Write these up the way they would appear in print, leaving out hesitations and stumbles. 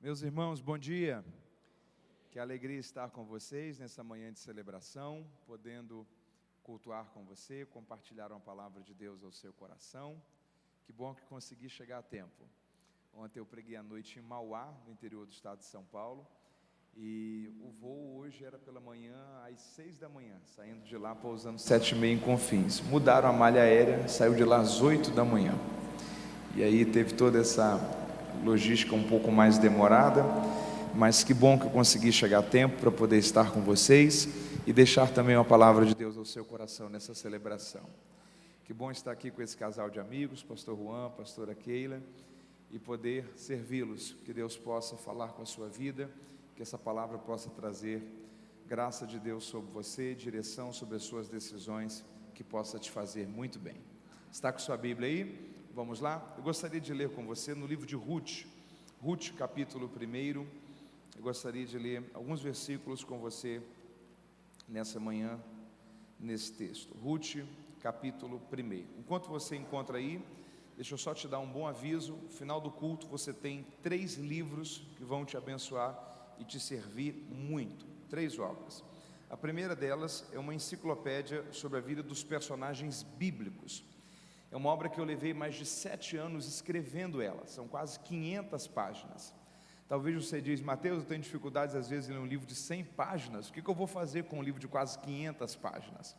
Meus irmãos, bom dia. Que alegria estar com vocês nessa manhã de celebração, podendo cultuar com você, compartilhar uma palavra de Deus ao seu coração. Que bom que consegui chegar a tempo. Ontem eu preguei à noite em Mauá, no interior do estado de São Paulo, e o voo hoje era pela manhã às 6 da manhã, saindo de lá, pousando 7h30 em Confins. Mudaram a malha aérea, saiu de lá às 8 da manhã. E aí teve toda essa logística um pouco mais demorada, mas que bom que eu consegui chegar a tempo para poder estar com vocês e deixar também uma palavra de Deus ao seu coração nessa celebração. Que bom estar aqui com esse casal de amigos, pastor Juan, pastora Keila, e poder servi-los, que Deus possa falar com a sua vida, que essa palavra possa trazer graça de Deus sobre você, direção sobre as suas decisões, que possa te fazer muito bem. Está com sua Bíblia aí? Vamos lá? Eu gostaria de ler com você no livro de Ruth, capítulo 1. Eu gostaria de ler alguns versículos com você nessa manhã, nesse texto. Ruth, capítulo 1. Enquanto você encontra aí, deixa eu só te dar um bom aviso. No final do culto você tem 3 livros que vão te abençoar e te servir muito. 3 obras. A primeira delas é uma enciclopédia sobre a vida dos personagens bíblicos. É uma obra que eu levei mais de 7 anos escrevendo ela, são quase 500 páginas. Talvez você diz, Mateus, eu tenho dificuldades às vezes em ler um livro de 100 páginas, o que eu vou fazer com um livro de quase 500 páginas?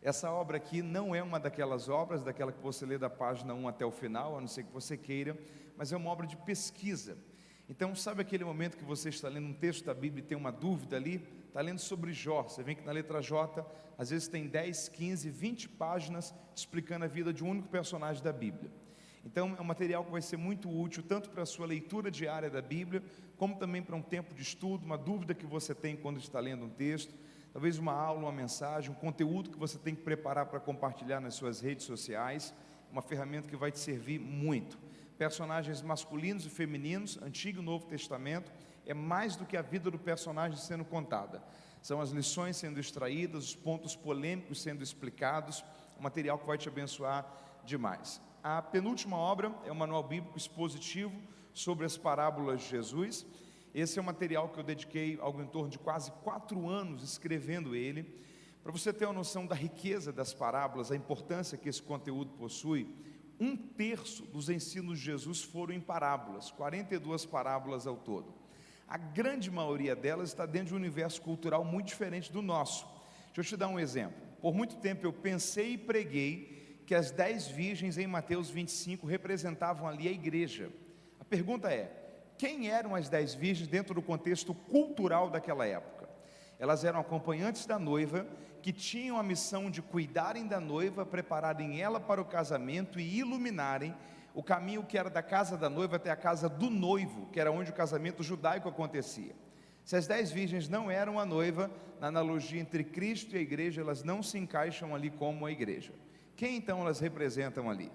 Essa obra aqui não é uma daquelas obras, daquela que você lê da página 1 até o final, a não ser que você queira, mas é uma obra de pesquisa. Então, sabe aquele momento que você está lendo um texto da Bíblia e tem uma dúvida ali? Está lendo sobre Jó, você vê que na letra J, às vezes tem 10, 15, 20 páginas explicando a vida de um único personagem da Bíblia. Então, é um material que vai ser muito útil, tanto para a sua leitura diária da Bíblia, como também para um tempo de estudo, uma dúvida que você tem quando está lendo um texto, talvez uma aula, uma mensagem, um conteúdo que você tem que preparar para compartilhar nas suas redes sociais, uma ferramenta que vai te servir muito. Personagens masculinos e femininos, Antigo e Novo Testamento, é mais do que a vida do personagem sendo contada. São as lições sendo extraídas, os pontos polêmicos sendo explicados, um material que vai te abençoar demais. A penúltima obra é um manual bíblico expositivo sobre as parábolas de Jesus. Esse é um material que eu dediquei algo em torno de quase 4 anos escrevendo ele. Para você ter uma noção da riqueza das parábolas, a importância que esse conteúdo possui, 1/3 dos ensinos de Jesus foram em parábolas, 42 parábolas ao todo. A grande maioria delas está dentro de um universo cultural muito diferente do nosso. Deixa eu te dar um exemplo. Por muito tempo eu pensei e preguei que as 10 virgens em Mateus 25 representavam ali a igreja. A pergunta é, quem eram as 10 virgens dentro do contexto cultural daquela época? Elas eram acompanhantes da noiva, que tinham a missão de cuidarem da noiva, prepararem ela para o casamento e iluminarem o caminho que era da casa da noiva até a casa do noivo, que era onde o casamento judaico acontecia. Se as 10 virgens não eram a noiva, na analogia entre Cristo e a igreja, elas não se encaixam ali como a igreja. Quem então elas representam ali?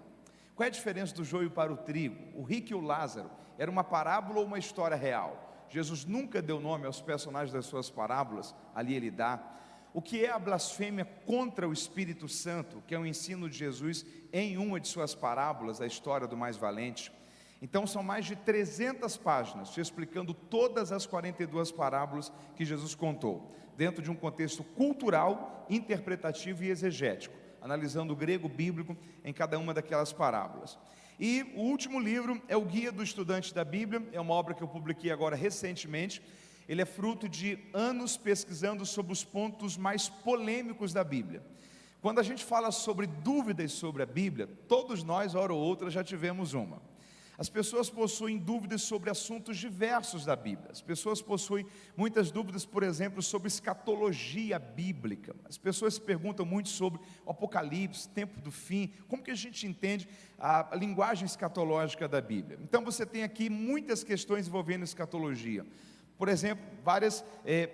Qual é a diferença do joio para o trigo? O rico e o Lázaro, era uma parábola ou uma história real? Jesus nunca deu nome aos personagens das suas parábolas, ali ele dá. O que é a blasfêmia contra o Espírito Santo, que é o ensino de Jesus em uma de suas parábolas, a história do mais valente? Então são mais de 300 páginas, te explicando todas as 42 parábolas que Jesus contou, dentro de um contexto cultural, interpretativo e exegético, analisando o grego bíblico em cada uma daquelas parábolas. E o último livro é o Guia do Estudante da Bíblia, é uma obra que eu publiquei agora recentemente. Ele é fruto de anos pesquisando sobre os pontos mais polêmicos da Bíblia. Quando a gente fala sobre dúvidas sobre a Bíblia, todos nós, hora ou outra, já tivemos uma. As pessoas possuem dúvidas sobre assuntos diversos da Bíblia. As pessoas possuem muitas dúvidas, por exemplo, sobre escatologia bíblica. As pessoas se perguntam muito sobre o Apocalipse, tempo do fim, como que a gente entende a linguagem escatológica da Bíblia. Então você tem aqui muitas questões envolvendo escatologia. Por exemplo, várias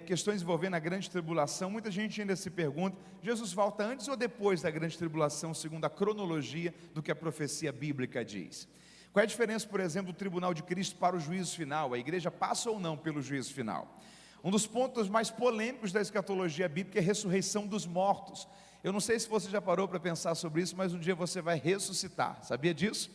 questões envolvendo a grande tribulação. Muita gente ainda se pergunta, Jesus volta antes ou depois da grande tribulação, segundo a cronologia do que a profecia bíblica diz? Qual é a diferença, por exemplo, do tribunal de Cristo para o juízo final? A igreja passa ou não pelo juízo final? Um dos pontos mais polêmicos da escatologia bíblica é a ressurreição dos mortos. Eu não sei se você já parou para pensar sobre isso, mas um dia você vai ressuscitar, sabia disso?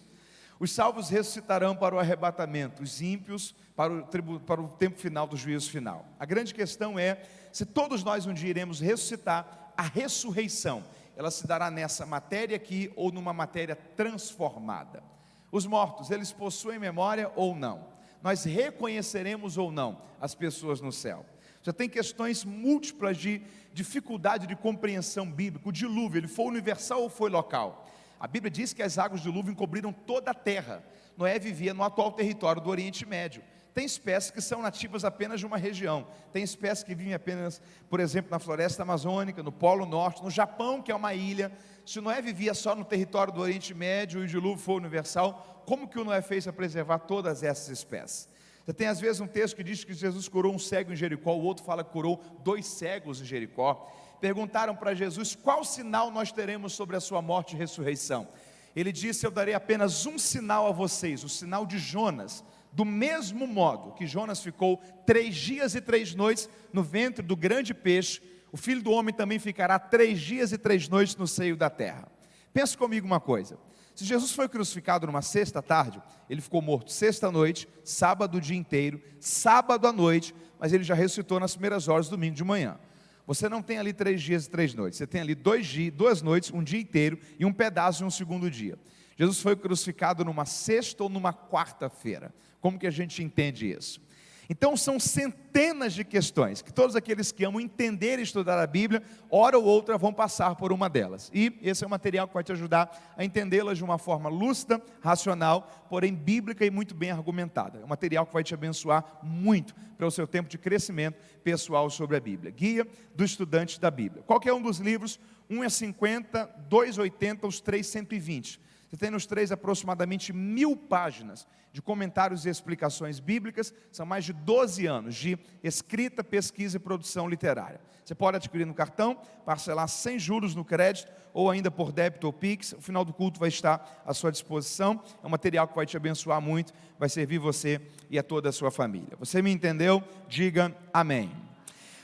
Os salvos ressuscitarão para o arrebatamento, os ímpios para o tempo final do juízo final. A grande questão é, se todos nós um dia iremos ressuscitar, a ressurreição, ela se dará nessa matéria aqui ou numa matéria transformada. Os mortos, eles possuem memória ou não? Nós reconheceremos ou não as pessoas no céu? Já tem questões múltiplas de dificuldade de compreensão bíblica. O dilúvio, ele foi universal ou foi local? A Bíblia diz que as águas do dilúvio encobriram toda a terra. Noé vivia no atual território do Oriente Médio. Tem espécies que são nativas apenas de uma região. Tem espécies que vivem apenas, por exemplo, na floresta amazônica, no Polo Norte, no Japão, que é uma ilha. Se Noé vivia só no território do Oriente Médio e o dilúvio foi universal, como que o Noé fez para preservar todas essas espécies? Você tem às vezes um texto que diz que Jesus curou um cego em Jericó, o outro fala que curou 2 cegos em Jericó. Perguntaram para Jesus, qual sinal nós teremos sobre a sua morte e ressurreição? Ele disse, eu darei apenas um sinal a vocês, o sinal de Jonas. Do mesmo modo que Jonas ficou 3 dias e 3 noites no ventre do grande peixe, o Filho do Homem também ficará 3 dias e 3 noites no seio da terra. Pense comigo uma coisa, se Jesus foi crucificado numa sexta tarde, ele ficou morto sexta noite, sábado o dia inteiro, sábado à noite, mas ele já ressuscitou nas primeiras horas do domingo de manhã. Você não tem ali 3 dias e 3 noites, você tem ali 2 noites, um dia inteiro e um pedaço de um segundo dia. Jesus foi crucificado numa sexta ou numa quarta-feira. Como que a gente entende isso? Então são centenas de questões que todos aqueles que amam entender e estudar a Bíblia, hora ou outra vão passar por uma delas. E esse é um material que vai te ajudar a entendê-las de uma forma lúcida, racional, porém bíblica e muito bem argumentada. É um material que vai te abençoar muito para o seu tempo de crescimento pessoal sobre a Bíblia. Guia do Estudante da Bíblia. Qualquer um dos livros, um é 50, 2 80, os 3 120. Você tem nos 3 aproximadamente 1000 páginas de comentários e explicações bíblicas. São mais de 12 anos de escrita, pesquisa e produção literária. Você pode adquirir no cartão, parcelar sem juros no crédito, ou ainda por débito ou Pix. O final do culto vai estar à sua disposição. É um material que vai te abençoar muito, vai servir você e a toda a sua família. Você me entendeu? Diga amém.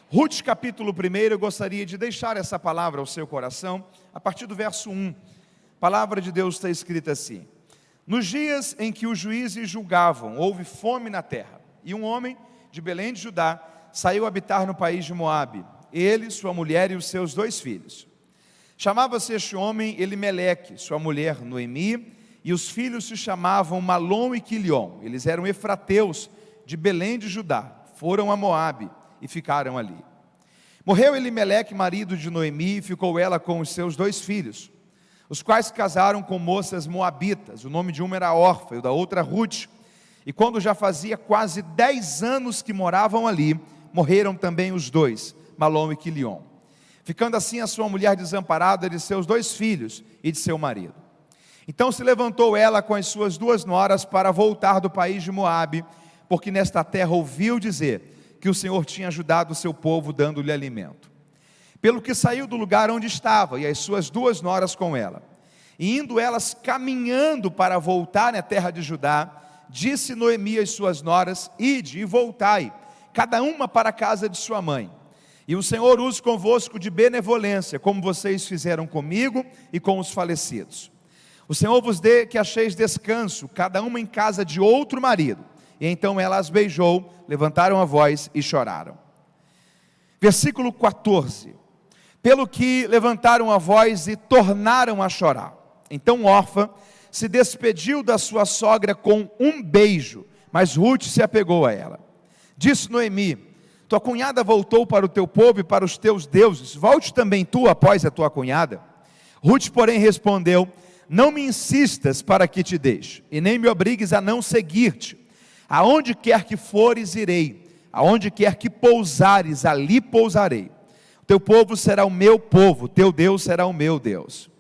Ruth capítulo 1, eu gostaria de deixar essa palavra ao seu coração, a partir do verso 1. A palavra de Deus está escrita assim: nos dias em que os juízes julgavam, houve fome na terra, e um homem de Belém de Judá saiu habitar no país de Moabe, ele, sua mulher e os seus 2 filhos. Chamava-se este homem Elimeleque, sua mulher Noemi, e os filhos se chamavam Malom e Quilion. Eles eram efrateus de Belém de Judá, foram a Moabe e ficaram ali. Morreu Elimeleque, marido de Noemi, e ficou ela com os seus 2 filhos, os quais se casaram com moças moabitas. O nome de uma era Orfa e o da outra Ruth. E quando já fazia quase 10 anos que moravam ali, morreram também os 2, Malom e Quilion, ficando assim a sua mulher desamparada de seus 2 filhos e de seu marido. Então se levantou ela com as suas 2 noras para voltar do país de Moabe, porque nesta terra ouviu dizer que o Senhor tinha ajudado o seu povo, dando-lhe alimento. Pelo que saiu do lugar onde estava, e as suas 2 noras com ela, e indo elas caminhando para voltar à terra de Judá, disse Noemi às suas noras: ide e voltai, cada uma para a casa de sua mãe, e o Senhor use convosco de benevolência, como vocês fizeram comigo e com os falecidos. O Senhor vos dê que acheis descanso, cada uma em casa de outro marido. E então ela as beijou, levantaram a voz e choraram. Versículo 14. Pelo que levantaram a voz e tornaram a chorar. Então Orfa se despediu da sua sogra com um beijo, mas Ruth se apegou a ela. Disse Noemi: tua cunhada voltou para o teu povo e para os teus deuses, volte também tu após a tua cunhada. Ruth, porém, respondeu: não me insistas para que te deixe, e nem me obrigues a não seguir-te. Aonde quer que fores, irei, aonde quer que pousares, ali pousarei. Teu povo será o meu povo, teu Deus será o meu Deus.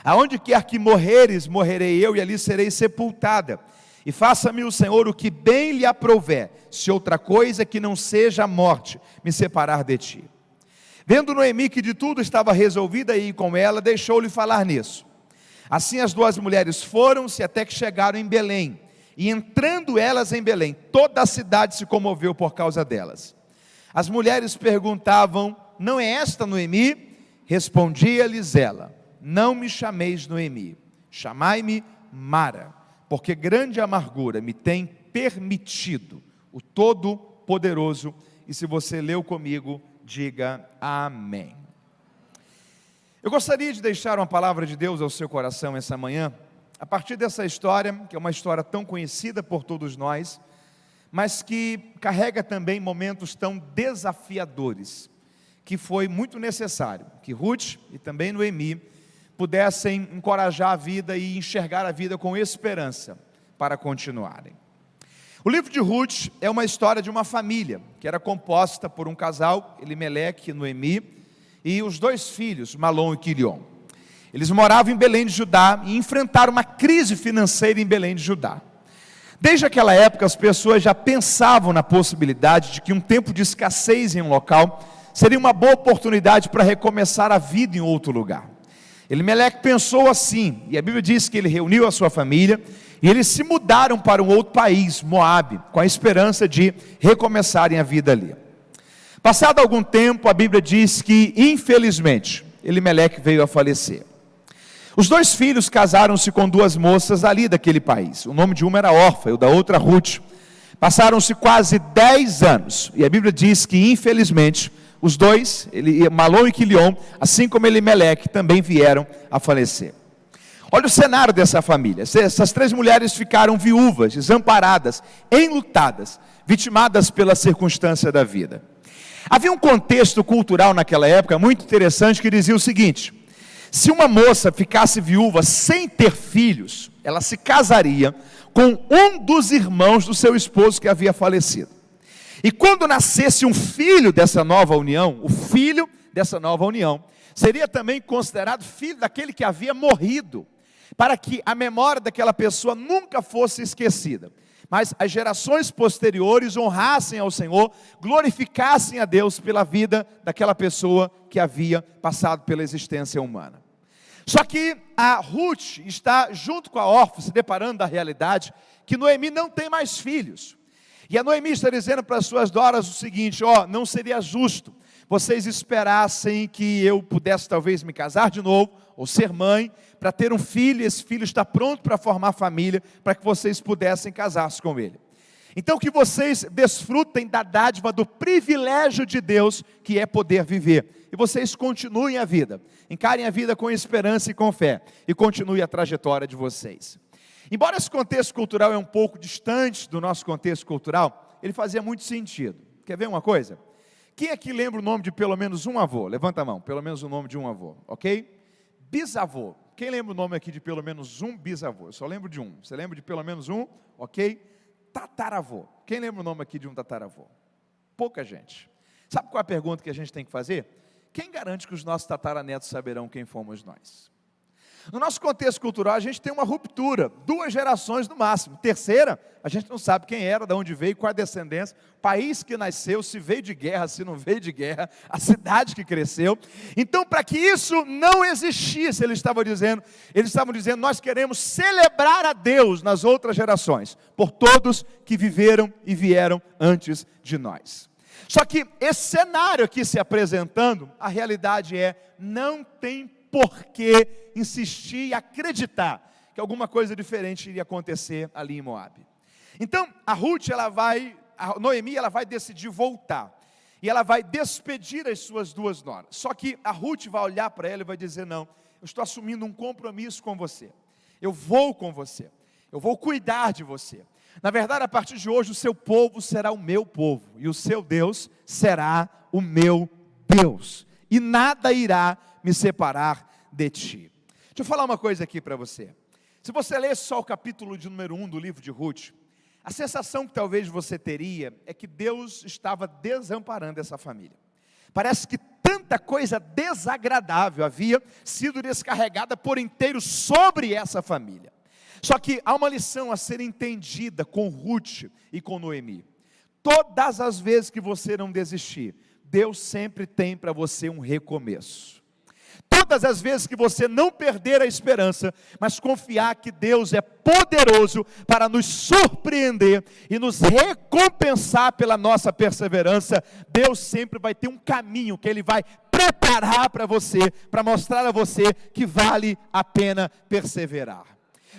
Aonde quer que morreres, morrerei eu, e ali serei sepultada. E faça-me o Senhor o que bem lhe aprouver, se outra coisa que não seja a morte me separar de ti. Vendo Noemi que de tudo estava resolvida a ir com ela, deixou-lhe falar nisso. Assim as 2 mulheres foram-se até que chegaram em Belém. E entrando elas em Belém, toda a cidade se comoveu por causa delas. As mulheres perguntavam: não é esta Noemi? Respondia-lhes ela: não me chameis Noemi, chamai-me Mara, porque grande amargura me tem permitido o Todo-Poderoso. E se você leu comigo, diga amém. Eu gostaria de deixar uma palavra de Deus ao seu coração essa manhã, a partir dessa história, que é uma história tão conhecida por todos nós, mas que carrega também momentos tão desafiadores, que foi muito necessário que Ruth e também Noemi pudessem encorajar a vida e enxergar a vida com esperança para continuarem. O livro de Ruth é uma história de uma família que era composta por um casal, Elimeleque e Noemi, e os dois filhos, Malom e Quilion. Eles moravam em Belém de Judá e enfrentaram uma crise financeira em Belém de Judá. Desde aquela época as pessoas já pensavam na possibilidade de que um tempo de escassez em um local seria uma boa oportunidade para recomeçar a vida em outro lugar. Elimeleque pensou assim, e a Bíblia diz que ele reuniu a sua família, e eles se mudaram para um outro país, Moabe, com a esperança de recomeçarem a vida ali. Passado algum tempo, a Bíblia diz que, infelizmente, Elimeleque veio a falecer. Os dois filhos casaram-se com duas moças ali daquele país. O nome de uma era Orfa e o da outra Ruth. Passaram-se quase 10 anos, e a Bíblia diz que, infelizmente, os dois, Malom e Quilion, assim como Elimeleque, também vieram a falecer. Olha o cenário dessa família. Essas três mulheres ficaram viúvas, desamparadas, enlutadas, vitimadas pela circunstância da vida. Havia um contexto cultural naquela época muito interessante que dizia o seguinte: se uma moça ficasse viúva sem ter filhos, ela se casaria com um dos irmãos do seu esposo que havia falecido. E quando nascesse um filho dessa nova união, o filho dessa nova união seria também considerado filho daquele que havia morrido, para que a memória daquela pessoa nunca fosse esquecida, mas as gerações posteriores honrassem ao Senhor, glorificassem a Deus pela vida daquela pessoa que havia passado pela existência humana. Só que a Ruth está junto com a Orfa, se deparando da realidade que Noemi não tem mais filhos. E a Noemi está dizendo para as suas noras o seguinte: não seria justo vocês esperassem que eu pudesse talvez me casar de novo, ou ser mãe, para ter um filho, e esse filho está pronto para formar família, para que vocês pudessem casar-se com ele. Então que vocês desfrutem da dádiva, do privilégio de Deus, que é poder viver. E vocês continuem a vida, encarem a vida com esperança e com fé, e continuem a trajetória de vocês. Embora esse contexto cultural é um pouco distante do nosso contexto cultural, ele fazia muito sentido. Quer ver uma coisa? Quem aqui lembra o nome de pelo menos um avô? Levanta a mão, pelo menos o nome de um avô, ok? Bisavô. Quem lembra o nome aqui de pelo menos um bisavô? Eu só lembro de um. Você lembra de pelo menos um? Ok? Tataravô. Quem lembra o nome aqui de um tataravô? Pouca gente. Sabe qual é a pergunta que a gente tem que fazer? Quem garante que os nossos tataranetos saberão quem fomos nós? No nosso contexto cultural, a gente tem uma ruptura, 2 gerações no máximo. Terceira, a gente não sabe quem era, de onde veio, qual a descendência, país que nasceu, se veio de guerra, se não veio de guerra, a cidade que cresceu. Então, para que isso não existisse, eles estavam dizendo, nós queremos celebrar a Deus nas outras gerações, por todos que viveram e vieram antes de nós. Só que esse cenário aqui se apresentando, a realidade é, não tem por que insistir e acreditar que alguma coisa diferente iria acontecer ali em Moabe. Então, a Noemi, ela vai decidir voltar, e ela vai despedir as suas 2 noras. Só que a Ruth vai olhar para ela e vai dizer: não, eu estou assumindo um compromisso com você, eu vou com você, eu vou cuidar de você. Na verdade, a partir de hoje, o seu povo será o meu povo, e o seu Deus será o meu Deus, e nada irá me separar de ti. Deixa eu falar uma coisa aqui para você. Se você ler só o capítulo de número 1 do livro de Ruth, a sensação que talvez você teria é que Deus estava desamparando essa família. Parece que tanta coisa desagradável havia sido descarregada por inteiro sobre essa família. Só que há uma lição a ser entendida com Ruth e com Noemi. Todas as vezes que você não desistir, Deus sempre tem para você um recomeço. Todas as vezes que você não perder a esperança, mas confiar que Deus é poderoso para nos surpreender e nos recompensar pela nossa perseverança, Deus sempre vai ter um caminho que Ele vai preparar para você, para mostrar a você que vale a pena perseverar.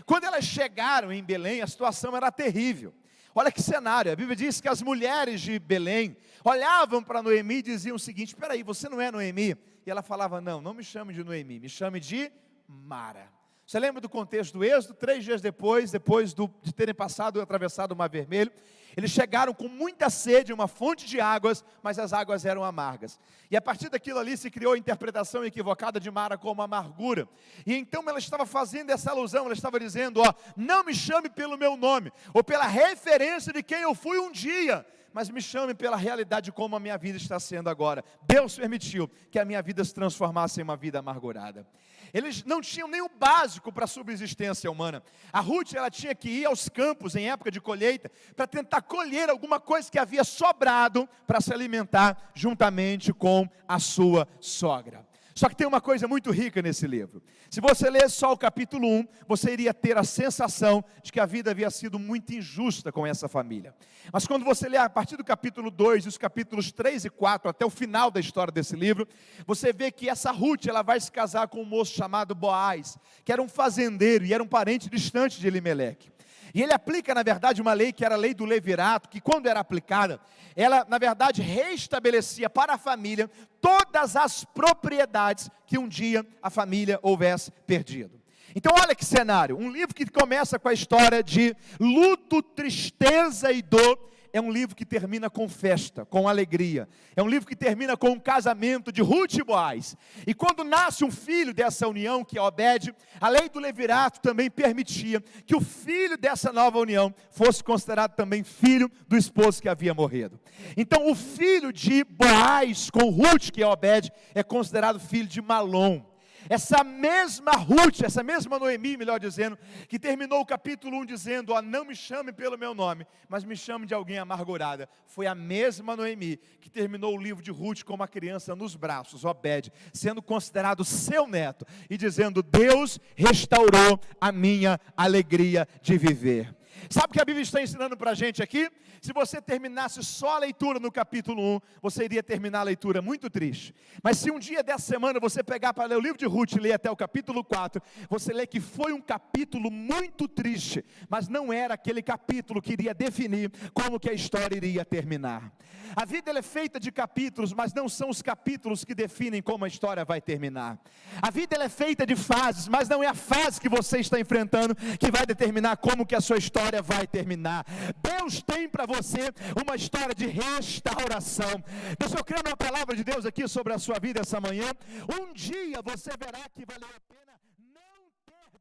Quando elas chegaram em Belém, a situação era terrível. Olha que cenário, a Bíblia diz que as mulheres de Belém olhavam para Noemi e diziam o seguinte: espera aí, você não é Noemi? E ela falava: não, não me chame de Noemi, me chame de Mara. Você lembra do contexto do Êxodo? 3 dias depois de terem passado e atravessado o Mar Vermelho, eles chegaram com muita sede, uma fonte de águas, mas as águas eram amargas. E a partir daquilo ali se criou a interpretação equivocada de Mara como amargura. E então ela estava fazendo essa alusão, ela estava dizendo: não me chame pelo meu nome, ou pela referência de quem eu fui um dia, mas me chame pela realidade de como a minha vida está sendo agora. Deus permitiu que a minha vida se transformasse em uma vida amargurada. Eles não tinham nem o básico para a subsistência humana. A Ruth, ela tinha que ir aos campos em época de colheita, para tentar colher alguma coisa que havia sobrado, para se alimentar juntamente com a sua sogra. Só que tem uma coisa muito rica nesse livro. Se você ler só o capítulo 1, você iria ter a sensação de que a vida havia sido muito injusta com essa família. Mas quando você lê a partir do capítulo 2, os capítulos 3 e 4, até o final da história desse livro, você vê que essa Ruth, ela vai se casar com um moço chamado Boaz, que era um fazendeiro e era um parente distante de Elimeleque. E ele aplica, na verdade, uma lei que era a lei do levirato, que quando era aplicada, ela, na verdade, restabelecia para a família todas as propriedades que um dia a família houvesse perdido. Então olha que cenário, um livro que começa com a história de luto, tristeza e dor, é um livro que termina com festa, com alegria. É um livro que termina com um casamento de Ruth e Boaz. E quando nasce um filho dessa união, que é Obed, a lei do levirato também permitia que o filho dessa nova união fosse considerado também filho do esposo que havia morrido. Então o filho de Boaz com Ruth, que é Obed, é considerado filho de Malom. Essa mesma Ruth, essa mesma Noemi, melhor dizendo, que terminou o capítulo 1 dizendo: não me chame pelo meu nome, mas me chame de alguém amargurada. Foi a mesma Noemi que terminou o livro de Ruth com uma criança nos braços, Obed, sendo considerado seu neto, e dizendo: Deus restaurou a minha alegria de viver. Sabe o que a Bíblia está ensinando para a gente aqui? Se você terminasse só a leitura no capítulo 1, você iria terminar a leitura muito triste. Mas se um dia dessa semana você pegar para ler o livro de Ruth e ler até o capítulo 4, você lê que foi um capítulo muito triste, mas não era aquele capítulo que iria definir como que a história iria terminar. A vida ela é feita de capítulos, mas não são os capítulos que definem como a história vai terminar. A vida ela é feita de fases, mas não é a fase que você está enfrentando que vai determinar como que a sua história vai terminar. Deus tem para você uma história de restauração. Deixa eu crer numa palavra de Deus aqui sobre a sua vida essa manhã. Um dia você verá que valeu a pena não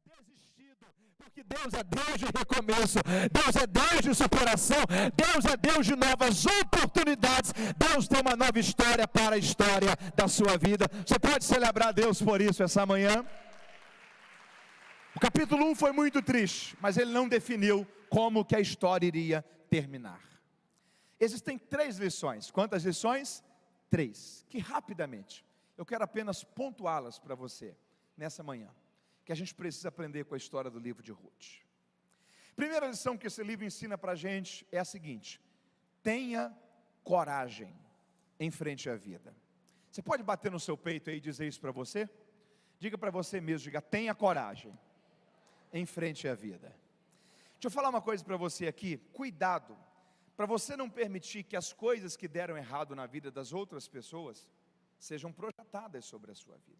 ter desistido, porque Deus é Deus de recomeço, Deus é Deus de superação, Deus é Deus de novas oportunidades. Deus tem uma nova história para a história da sua vida. Você pode celebrar Deus por isso essa manhã? O capítulo 1 foi muito triste, mas ele não definiu como que a história iria terminar. Existem 3 lições. Quantas lições? 3. Que rapidamente, eu quero apenas pontuá-las para você, nessa manhã, que a gente precisa aprender com a história do livro de Ruth. Primeira lição que esse livro ensina para a gente é a seguinte: tenha coragem em frente à vida. Você pode bater no seu peito aí e dizer isso para você? Diga para você mesmo, diga: tenha coragem em frente à vida. Deixa eu falar uma coisa para você aqui, cuidado, para você não permitir que as coisas que deram errado na vida das outras pessoas, sejam projetadas sobre a sua vida.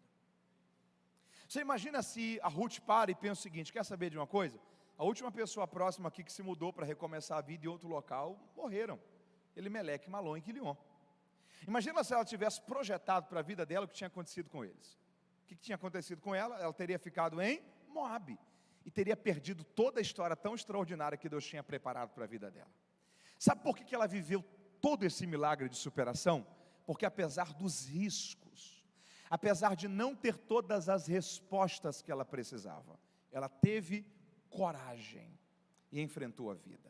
Você imagina se a Ruth para e pensa o seguinte: quer saber de uma coisa? A última pessoa próxima aqui que se mudou para recomeçar a vida em outro local, morreram, Elimeleque, Malom e Quilion. Imagina se ela tivesse projetado para a vida dela o que tinha acontecido com eles. O que tinha acontecido com ela? Ela teria ficado em Moabe, e teria perdido toda a história tão extraordinária que Deus tinha preparado para a vida dela. Sabe por que ela viveu todo esse milagre de superação? Porque apesar dos riscos, apesar de não ter todas as respostas que ela precisava, ela teve coragem e enfrentou a vida.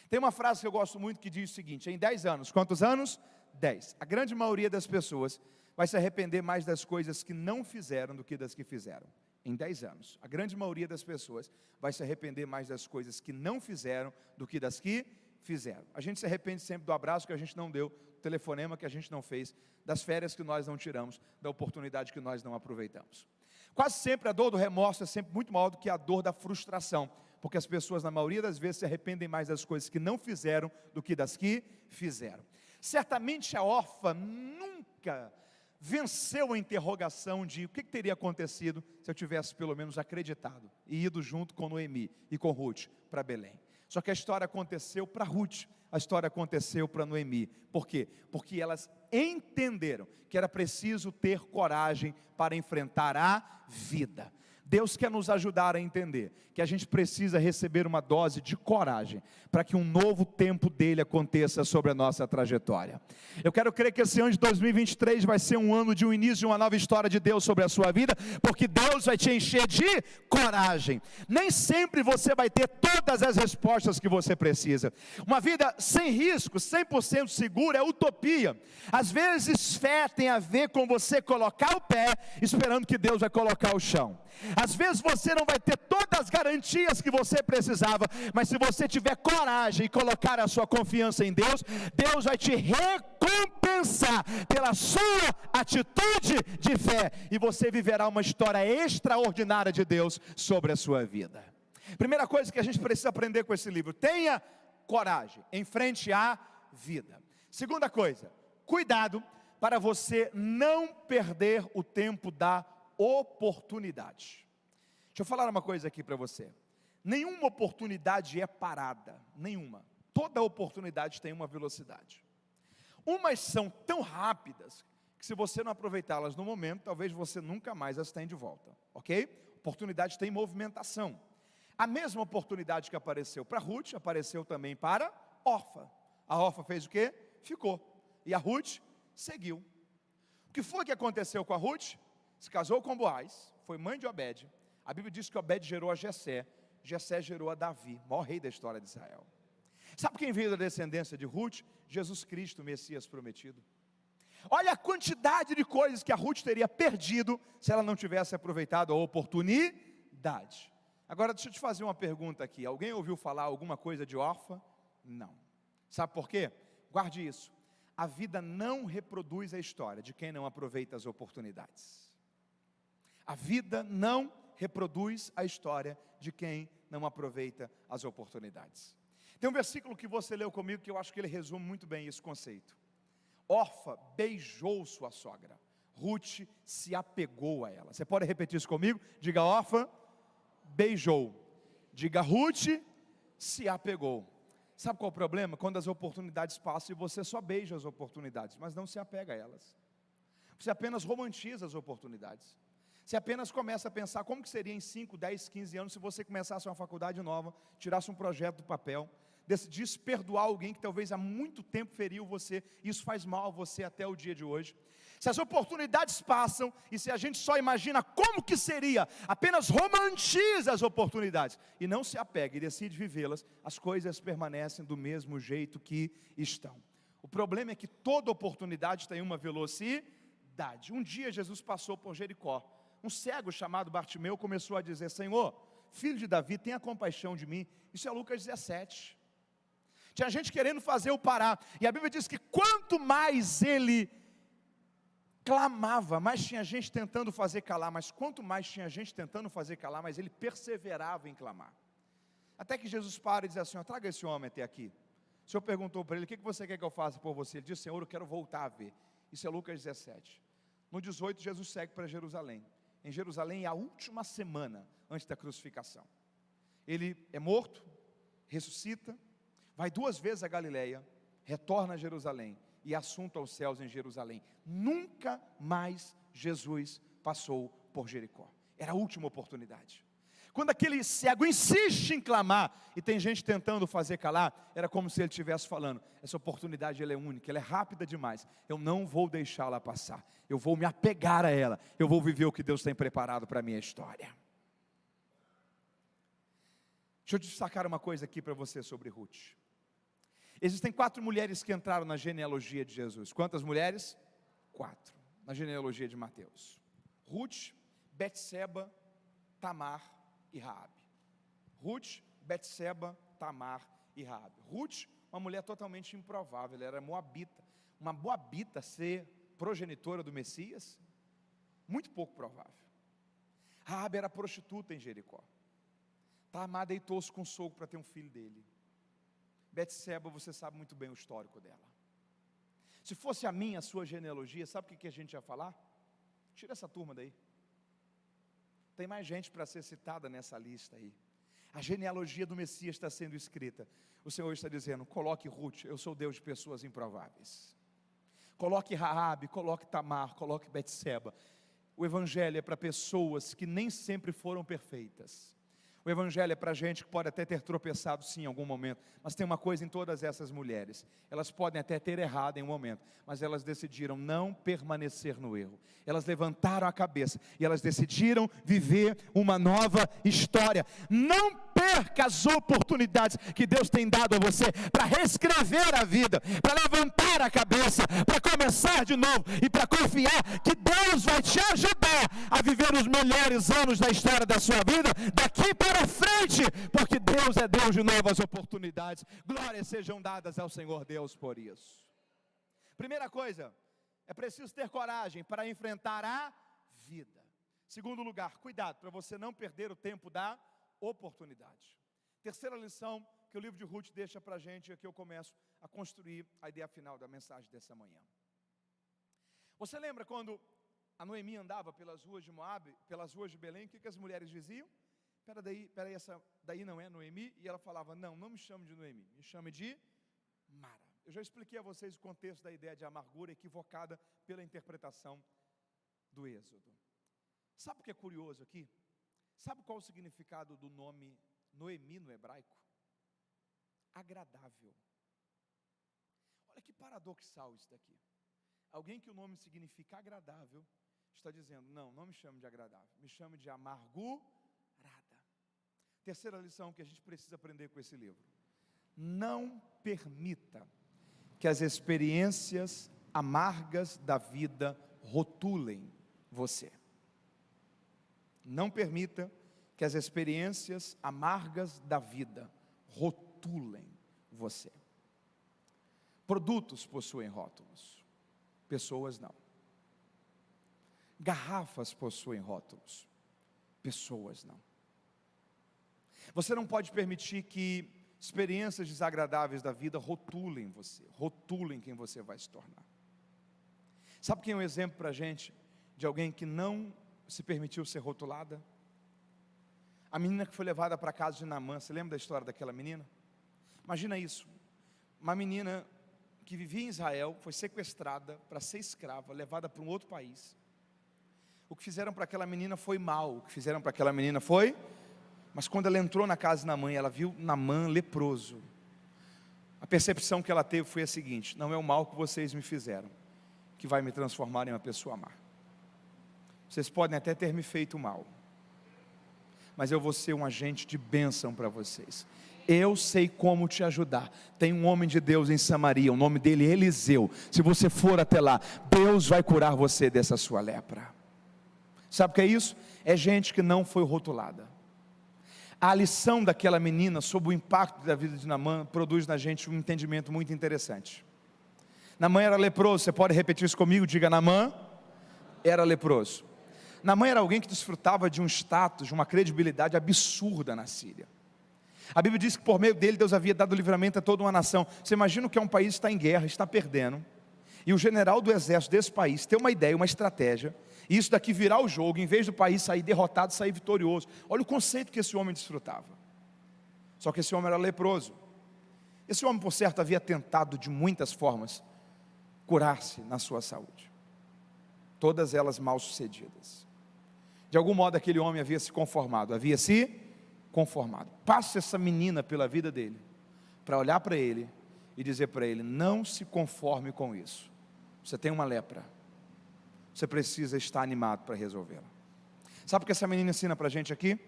Tem uma frase que eu gosto muito que diz o seguinte: em 10 anos, quantos anos? 10. A grande maioria das pessoas vai se arrepender mais das coisas que não fizeram do que das que fizeram. Em 10 anos, a grande maioria das pessoas vai se arrepender mais das coisas que não fizeram do que das que fizeram. A gente se arrepende sempre do abraço que a gente não deu, do telefonema que a gente não fez, das férias que nós não tiramos, da oportunidade que nós não aproveitamos. Quase sempre a dor do remorso é sempre muito maior do que a dor da frustração, porque as pessoas na maioria das vezes se arrependem mais das coisas que não fizeram do que das que fizeram. Certamente a órfã nunca venceu a interrogação de o que teria acontecido se eu tivesse pelo menos acreditado e ido junto com Noemi e com Ruth para Belém. Só que a história aconteceu para Ruth, a história aconteceu para Noemi. Por quê? Porque elas entenderam que era preciso ter coragem para enfrentar a vida. Deus quer nos ajudar a entender que a gente precisa receber uma dose de coragem para que um novo tempo dele aconteça sobre a nossa trajetória. Eu quero crer que esse ano de 2023 vai ser um ano de um início de uma nova história de Deus sobre a sua vida, porque Deus vai te encher de coragem. Nem sempre você vai ter todas as respostas que você precisa. Uma vida sem risco, 100% segura, é utopia. Às vezes fé tem a ver com você colocar o pé, esperando que Deus vai colocar o chão. Às vezes você não vai ter todas as garantias que você precisava, mas se você tiver coragem e colocar a sua confiança em Deus, Deus vai te recompensar pela sua atitude de fé, e você viverá uma história extraordinária de Deus sobre a sua vida. Primeira coisa que a gente precisa aprender com esse livro: tenha coragem, enfrente a vida. Segunda coisa, cuidado para você não perder o tempo da oportunidade. Deixa eu falar uma coisa aqui para você. Nenhuma oportunidade é parada, nenhuma. Toda oportunidade tem uma velocidade. Umas são tão rápidas que se você não aproveitá-las no momento, talvez você nunca mais as tenha de volta, ok? Oportunidade tem movimentação. A mesma oportunidade que apareceu para Ruth, apareceu também para Orfa. A Orfa fez o quê? Ficou. E a Ruth seguiu. O que foi que aconteceu com a Ruth? Se casou com Boaz, foi mãe de Obed. A Bíblia diz que Obed gerou a Jessé, Jessé gerou a Davi, maior rei da história de Israel. Sabe quem veio da descendência de Ruth? Jesus Cristo, o Messias prometido. Olha a quantidade de coisas que a Ruth teria perdido se ela não tivesse aproveitado a oportunidade. Agora deixa eu te fazer uma pergunta aqui. Alguém ouviu falar alguma coisa de órfã? Não. Sabe por quê? Guarde isso. A vida não reproduz a história de quem não aproveita as oportunidades. A vida não reproduz a história de quem não aproveita as oportunidades. Tem um versículo que você leu comigo que eu acho que ele resume muito bem esse conceito. Orfa beijou sua sogra, Ruth se apegou a ela. Você pode repetir isso comigo? Diga: Orfa beijou. Diga: Ruth se apegou. Sabe qual é o problema? Quando as oportunidades passam e você só beija as oportunidades, mas não se apega a elas. Você apenas romantiza as oportunidades. Você apenas começa a pensar como que seria em 5, 10, 15 anos se você começasse uma faculdade nova, tirasse um projeto do papel, decidisse perdoar alguém que talvez há muito tempo feriu você, isso faz mal a você até o dia de hoje. Se as oportunidades passam, e se a gente só imagina como que seria, apenas romantiza as oportunidades, e não se apega e decide vivê-las, as coisas permanecem do mesmo jeito que estão. O problema é que toda oportunidade tem uma velocidade. Um dia Jesus passou por Jericó, um cego chamado Bartimeu começou a dizer: Senhor, filho de Davi, tenha compaixão de mim. Isso é Lucas 17. Tinha gente querendo fazer-o parar, e a Bíblia diz que quanto mais ele clamava, mais tinha gente tentando fazer calar, mas quanto mais tinha gente tentando fazer calar, mais ele perseverava em clamar. Até que Jesus para e diz assim: traga esse homem até aqui. O Senhor perguntou para ele: o que você quer que eu faça por você? Ele disse: Senhor, eu quero voltar a ver. Isso é Lucas 17. No 18, Jesus segue para Jerusalém. Em Jerusalém, a última semana antes da crucificação. Ele é morto, ressuscita, vai 2 vezes a Galileia, retorna a Jerusalém e assunto aos céus em Jerusalém. Nunca mais Jesus passou por Jericó. Era a última oportunidade. Quando aquele cego insiste em clamar, e tem gente tentando fazer calar, era como se ele estivesse falando: essa oportunidade ela é única, ela é rápida demais, eu não vou deixá-la passar, eu vou me apegar a ela, eu vou viver o que Deus tem preparado para a minha história. Deixa eu destacar uma coisa aqui para você sobre Ruth. Existem 4 mulheres que entraram na genealogia de Jesus. Quantas mulheres? 4, na genealogia de Mateus: Ruth, Betseba, Tamar e Raabe. Ruth, Betseba, Tamar e Raabe. Ruth, uma mulher totalmente improvável, ela era moabita. Uma moabita ser progenitora do Messias? Muito pouco provável. Raabe era prostituta em Jericó. Tamar deitou-se com o sogro para ter um filho dele. Betseba, você sabe muito bem o histórico dela. Se fosse a sua genealogia, sabe o que a gente ia falar? Tira essa turma daí. Tem mais gente para ser citada nessa lista aí. A genealogia do Messias está sendo escrita. O Senhor está dizendo: coloque Ruth, eu sou Deus de pessoas improváveis. Coloque Raabe, coloque Tamar, coloque Betseba. O Evangelho é para pessoas que nem sempre foram perfeitas. O Evangelho é para gente que pode até ter tropeçado sim em algum momento, mas tem uma coisa em todas essas mulheres: elas podem até ter errado em um momento, mas elas decidiram não permanecer no erro. Elas levantaram a cabeça e elas decidiram viver uma nova história. Não perca as oportunidades que Deus tem dado a você para reescrever a vida, para levantar a cabeça, para começar de novo e para confiar que Deus vai te ajudar a viver os melhores anos da história da sua vida daqui para frente, porque Deus é Deus de novas oportunidades. Glórias sejam dadas ao Senhor Deus por isso. Primeira coisa, é preciso ter coragem para enfrentar a vida. Segundo lugar, cuidado para você não perder o tempo da oportunidade. Terceira lição que o livro de Ruth deixa para a gente, é que eu começo a construir a ideia final da mensagem dessa manhã. Você lembra quando a Noemi andava pelas ruas de Moabe, pelas ruas de Belém, o que as mulheres diziam? Peraí, essa daí não é Noemi? E ela falava: não me chame de Noemi, me chame de Mara. Eu já expliquei a vocês o contexto da ideia de amargura equivocada pela interpretação do Êxodo. Sabe o que é curioso aqui? Sabe qual o significado do nome Noemi no hebraico? Agradável. Olha que paradoxal isso daqui. Alguém que o nome significa agradável está dizendo: não me chame de agradável, me chame de amargurada. Terceira lição que a gente precisa aprender com esse livro: não permita que as experiências amargas da vida rotulem você. Não permita que as experiências amargas da vida rotulem você. Produtos possuem rótulos, pessoas não. Garrafas possuem rótulos, pessoas não. Você não pode permitir que experiências desagradáveis da vida rotulem você, rotulem quem você vai se tornar. Sabe quem é um exemplo para a gente de alguém que não se permitiu ser rotulada? A menina que foi levada para a casa de Naamã. Você lembra da história daquela menina? Imagina isso, uma menina que vivia em Israel, foi sequestrada para ser escrava, levada para um outro país. O que fizeram para aquela menina foi mal, mas quando ela entrou na casa de Naamã, ela viu Naamã leproso. A percepção que ela teve foi a seguinte: não é o mal que vocês me fizeram que vai me transformar em uma pessoa má. Vocês podem até ter me feito mal, mas eu vou ser um agente de bênção para vocês. Eu sei como te ajudar. Tem um homem de Deus em Samaria, o nome dele é Eliseu. Se você for até lá, Deus vai curar você dessa sua lepra. Sabe o que é isso? É gente que não foi rotulada. A lição daquela menina sobre o impacto da vida de Naamã produz na gente um entendimento muito interessante. Naamã era leproso. Você pode repetir isso comigo? Diga: Naamã era leproso. Naamã era alguém que desfrutava de um status, de uma credibilidade absurda na Síria. A Bíblia diz que por meio dele Deus havia dado livramento a toda uma nação. Você imagina que é um país que está em guerra, está perdendo, e o general do exército desse país tem uma ideia, uma estratégia, e isso daqui virar o jogo, em vez do país sair derrotado, sair vitorioso. Olha o conceito que esse homem desfrutava. Só que esse homem era leproso. Esse homem, por certo, havia tentado de muitas formas curar-se na sua saúde, todas elas mal sucedidas. De algum modo aquele homem havia se conformado. Passe essa menina pela vida dele, para olhar para ele e dizer para ele: não se conforme com isso. Você tem uma lepra, você precisa estar animado para resolvê-la. Sabe o que essa menina ensina para a gente aqui?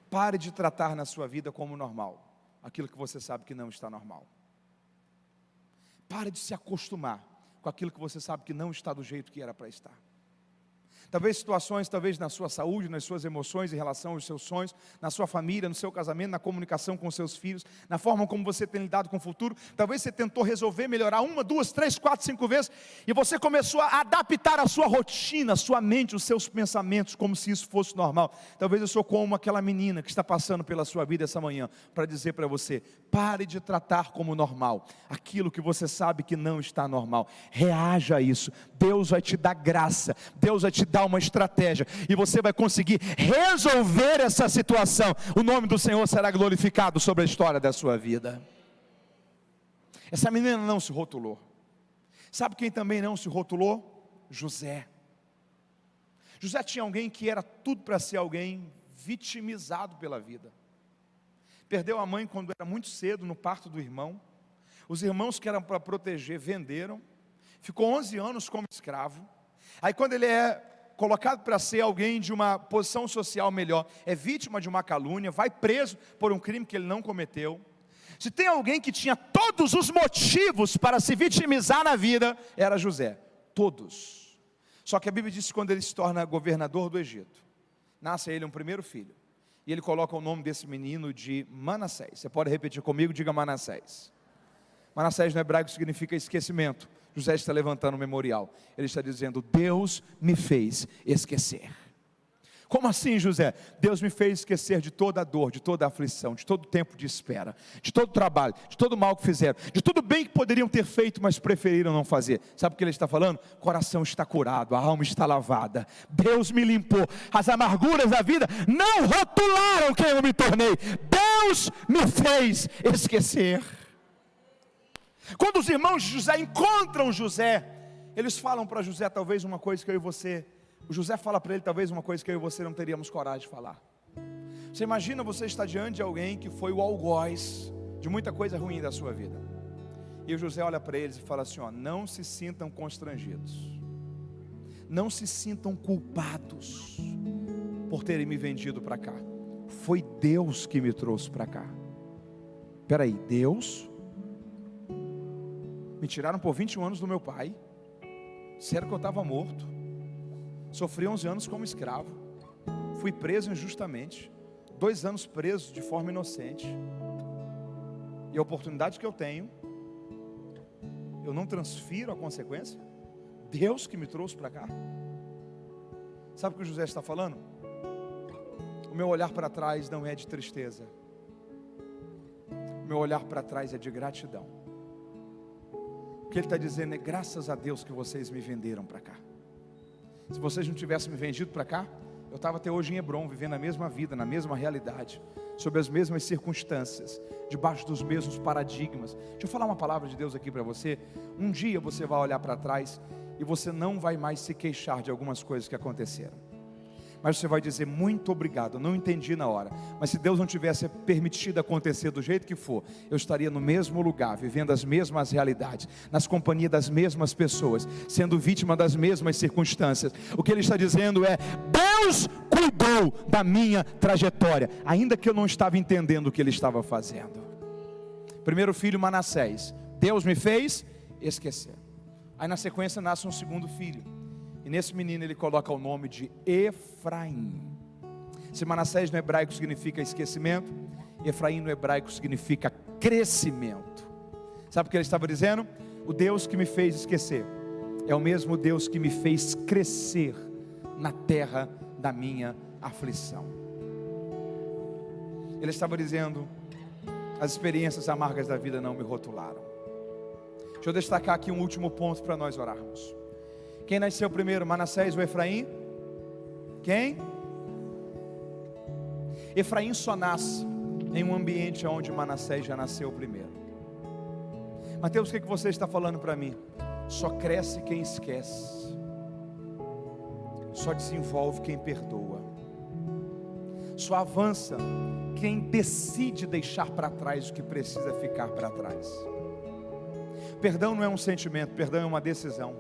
Pare de tratar na sua vida como normal aquilo que você sabe que não está normal. Pare de se acostumar com aquilo que você sabe que não está do jeito que era para estar. Talvez situações, talvez na sua saúde, nas suas emoções em relação aos seus sonhos, na sua família, no seu casamento, na comunicação com seus filhos, na forma como você tem lidado com o futuro. Talvez você tentou resolver, melhorar 1, 2, 3, 4, 5 vezes, e você começou a adaptar a sua rotina, a sua mente, os seus pensamentos, como se isso fosse normal. Talvez eu sou como aquela menina que está passando pela sua vida essa manhã, para dizer para você: pare de tratar como normal aquilo que você sabe que não está normal. Reaja a isso. Deus vai te dar graça, Deus vai te dar uma estratégia, e você vai conseguir resolver essa situação. O nome do Senhor será glorificado sobre a história da sua vida. Essa menina não se rotulou. Sabe quem também não se rotulou? José. José tinha alguém que era tudo para ser alguém vitimizado pela vida. Perdeu a mãe quando era muito cedo, no parto do irmão. Os irmãos que eram para proteger venderam. Ficou 11 anos como escravo. Aí quando ele é colocado para ser alguém de uma posição social melhor, é vítima de uma calúnia, vai preso por um crime que ele não cometeu. Se tem alguém que tinha todos os motivos para se vitimizar na vida, era José. Todos. Só que a Bíblia diz que quando ele se torna governador do Egito, nasce a ele um primeiro filho, e ele coloca o nome desse menino de Manassés. Você pode repetir comigo? Diga Manassés. Manassés no hebraico significa esquecimento. José está levantando um memorial. Ele está dizendo: Deus me fez esquecer. Como assim, José? Deus me fez esquecer de toda a dor, de toda a aflição, de todo o tempo de espera, de todo o trabalho, de todo o mal que fizeram, de tudo bem que poderiam ter feito, mas preferiram não fazer. Sabe o que ele está falando? O coração está curado, a alma está lavada. Deus me limpou. As amarguras da vida não rotularam quem eu me tornei. Deus me fez esquecer. Quando os irmãos de José encontram José, eles falam para José talvez uma coisa que eu e você, o José fala para ele talvez uma coisa que eu e você não teríamos coragem de falar. Você imagina você estar diante de alguém que foi o algoz de muita coisa ruim da sua vida, e o José olha para eles e fala assim: ó, não se sintam constrangidos, não se sintam culpados por terem me vendido para cá. Foi Deus que me trouxe para cá. Espera aí, Deus? Me tiraram por 21 anos do meu pai, disseram que eu estava morto, sofri 11 anos como escravo, fui preso injustamente, 2 anos preso de forma inocente, e a oportunidade que eu tenho, eu não transfiro a consequência? Deus que me trouxe para cá. Sabe o que o José está falando? O meu olhar para trás não é de tristeza, o meu olhar para trás é de gratidão. O que ele está dizendo é: graças a Deus que vocês me venderam para cá. Se vocês não tivessem me vendido para cá, eu estava até hoje em Hebrom, vivendo a mesma vida, na mesma realidade, sob as mesmas circunstâncias, debaixo dos mesmos paradigmas. Deixa eu falar uma palavra de Deus aqui para você. Um dia você vai olhar para trás e você não vai mais se queixar de algumas coisas que aconteceram, mas você vai dizer: muito obrigado, eu não entendi na hora, mas se Deus não tivesse permitido acontecer do jeito que for, eu estaria no mesmo lugar, vivendo as mesmas realidades, nas companhias das mesmas pessoas, sendo vítima das mesmas circunstâncias. O que ele está dizendo é: Deus cuidou da minha trajetória, ainda que eu não estava entendendo o que ele estava fazendo. Primeiro filho, Manassés, Deus me fez esquecer. Aí na sequência nasce um segundo filho, e nesse menino ele coloca o nome de Efraim. Se Manassés no hebraico significa esquecimento, Efraim no hebraico significa crescimento. Sabe o que ele estava dizendo? O Deus que me fez esquecer é o mesmo Deus que me fez crescer na terra da minha aflição. Ele estava dizendo: as experiências amargas da vida não me rotularam. Deixa eu destacar aqui um último ponto para nós orarmos. Quem nasceu primeiro, Manassés ou Efraim? Quem? Efraim só nasce em um ambiente onde Manassés já nasceu primeiro. Mateus, o que você está falando para mim? Só cresce quem esquece, só desenvolve quem perdoa, só avança quem decide deixar para trás o que precisa ficar para trás. Perdão não é um sentimento, perdão é uma decisão.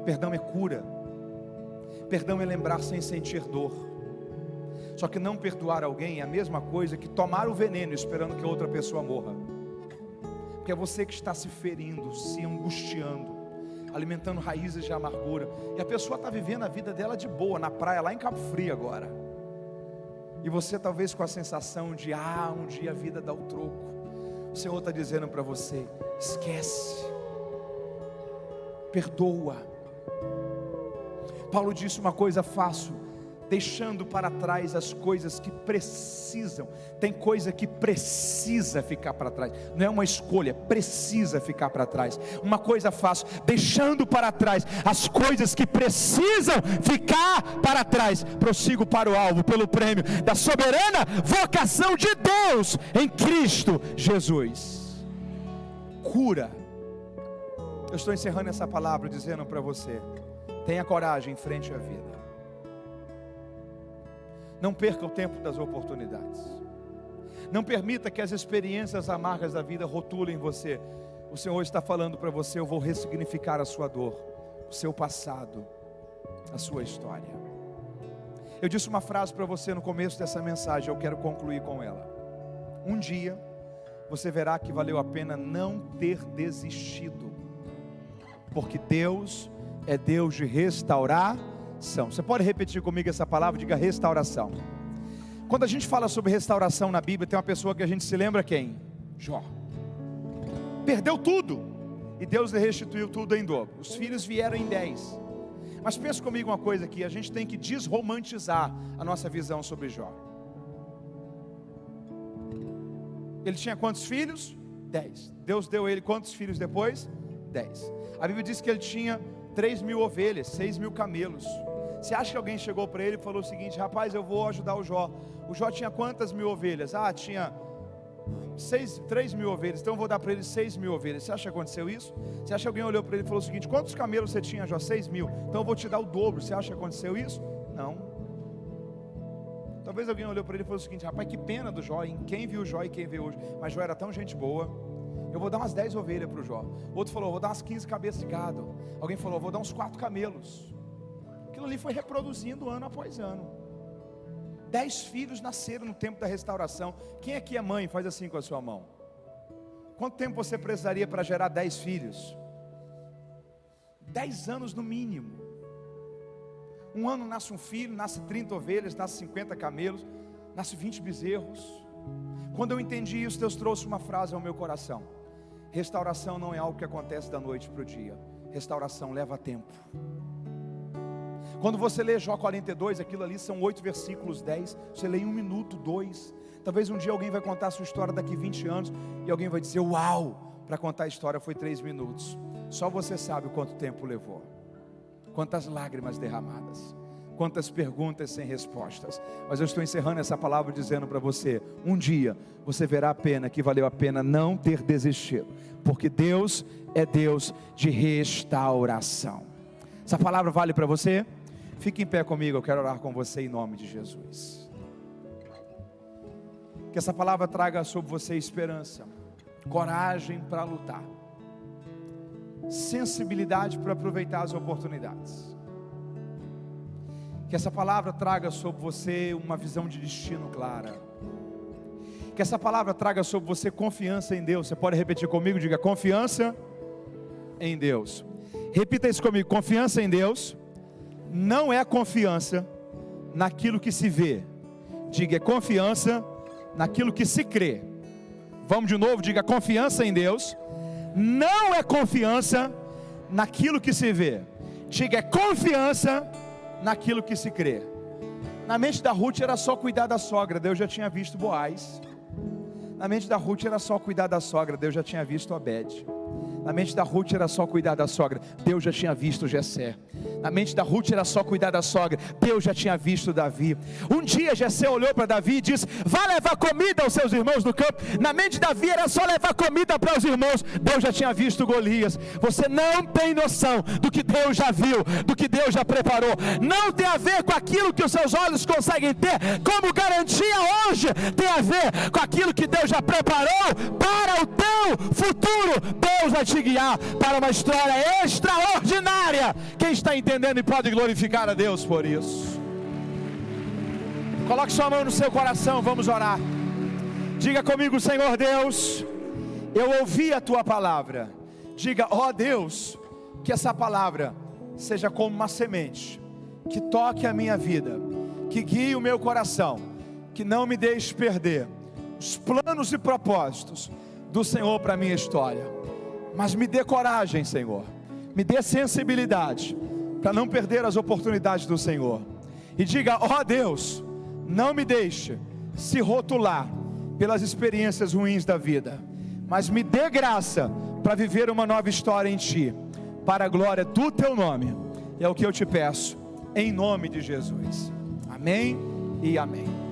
Perdão é cura. Perdão é lembrar sem sentir dor. Só que não perdoar alguém é a mesma coisa que tomar o veneno esperando que outra pessoa morra. Porque é você que está se ferindo, se angustiando, alimentando raízes de amargura, e a pessoa está vivendo a vida dela de boa, na praia, lá em Cabo Frio agora, e você talvez com a sensação de, um dia a vida dá o troco. O Senhor está dizendo para você: esquece, perdoa. Paulo disse uma coisa fácil: deixando para trás as coisas que precisam. Tem coisa que precisa ficar para trás, não é uma escolha, precisa ficar para trás. Uma coisa fácil: deixando para trás as coisas que precisam ficar para trás, prossigo para o alvo, pelo prêmio da soberana vocação de Deus em Cristo Jesus. Cura. Eu estou encerrando essa palavra dizendo para você: tenha coragem em frente à vida. Não perca o tempo das oportunidades. Não permita que as experiências amargas da vida rotulem você. O Senhor está falando para você: eu vou ressignificar a sua dor, o seu passado, a sua história. Eu disse uma frase para você no começo dessa mensagem, eu quero concluir com ela. Um dia você verá que valeu a pena não ter desistido, porque Deus é Deus de restauração. Você pode repetir comigo essa palavra? Diga: restauração. Quando a gente fala sobre restauração na Bíblia, tem uma pessoa que a gente se lembra quem? Jó. Perdeu tudo e Deus lhe restituiu tudo em dobro. Os filhos vieram em 10. Mas pensa comigo uma coisa aqui: a gente tem que desromantizar a nossa visão sobre Jó. Ele tinha quantos filhos? 10. Deus deu a ele quantos filhos depois? 10. A Bíblia diz que ele tinha 3.000 ovelhas, 6.000 camelos. Você acha que alguém chegou para ele e falou o seguinte: rapaz, eu vou ajudar o Jó. O Jó tinha quantas mil ovelhas? Tinha 3.000 ovelhas, então eu vou dar para ele 6.000 ovelhas. Você acha que aconteceu isso? Você acha que alguém olhou para ele e falou o seguinte: quantos camelos você tinha, Jó? 6.000, então eu vou te dar o dobro. Você acha que aconteceu isso? Não. Talvez alguém olhou para ele e falou o seguinte: rapaz, que pena do Jó, em quem viu Jó e quem vê hoje. Mas Jó era tão gente boa, eu vou dar umas 10 ovelhas para o Jó. Outro falou: vou dar umas 15 cabeças de gado. Alguém falou: vou dar uns 4 camelos. Aquilo ali foi reproduzindo ano após ano. 10 filhos nasceram no tempo da restauração. Quem aqui é mãe? Faz assim com a sua mão. Quanto tempo você precisaria para gerar 10 filhos? 10 anos no mínimo. Um ano nasce um filho, nasce 30 ovelhas, nasce 50 camelos, nasce 20 bezerros. Quando eu entendi isso, Deus trouxe uma frase ao meu coração: restauração não é algo que acontece da noite para o dia. Restauração leva tempo. Quando você lê Jó 42, aquilo ali são 8 versículos, 10. Você lê em 1 minuto, 2. Talvez um dia alguém vai contar a sua história daqui 20 anos e alguém vai dizer: uau, para contar a história foi 3 minutos. Só você sabe o quanto tempo levou. Quantas lágrimas derramadas, quantas perguntas sem respostas. Mas eu estou encerrando essa palavra dizendo para você: um dia você verá a pena, que valeu a pena não ter desistido, porque Deus é Deus de restauração. Essa palavra vale para você? Fique em pé comigo, eu quero orar com você em nome de Jesus. Que essa palavra traga sobre você esperança, coragem para lutar, sensibilidade para aproveitar as oportunidades. Que essa palavra traga sobre você uma visão de destino clara. Que essa palavra traga sobre você confiança em Deus. Você pode repetir comigo? Diga: confiança em Deus. Repita isso comigo: confiança em Deus não é confiança naquilo que se vê. Diga: é confiança naquilo que se crê. Vamos de novo, diga: confiança em Deus não é confiança naquilo que se vê. Diga: é confiança naquilo que se crê. Na mente da Ruth era só cuidar da sogra, Deus já tinha visto Boaz. Na mente da Ruth era só cuidar da sogra, Deus já tinha visto Obed. Na mente da Ruth era só cuidar da sogra, Deus já tinha visto Jessé. Na mente da Ruth era só cuidar da sogra, Deus já tinha visto Davi. Um dia Jessé olhou para Davi e disse: vá levar comida aos seus irmãos do campo. Na mente de Davi era só levar comida para os irmãos, Deus já tinha visto Golias. Você não tem noção do que Deus já viu, do que Deus já preparou. Não tem a ver com aquilo que os seus olhos conseguem ter como garantia hoje, tem a ver com aquilo que Deus já preparou para o teu futuro. Deus vai te guiar para uma história extraordinária. Quem está entendendo e pode glorificar a Deus por isso? Coloque sua mão no seu coração, vamos orar. Diga comigo: Senhor Deus, eu ouvi a tua palavra. Diga: ó Deus, que essa palavra seja como uma semente, que toque a minha vida, que guie o meu coração, que não me deixe perder os planos e propósitos do Senhor para a minha história. Mas me dê coragem, Senhor, me dê sensibilidade, para não perder as oportunidades do Senhor. E diga: ó Deus, não me deixe se rotular pelas experiências ruins da vida, mas me dê graça para viver uma nova história em Ti, para a glória do Teu nome. É o que eu te peço, em nome de Jesus. Amém e amém.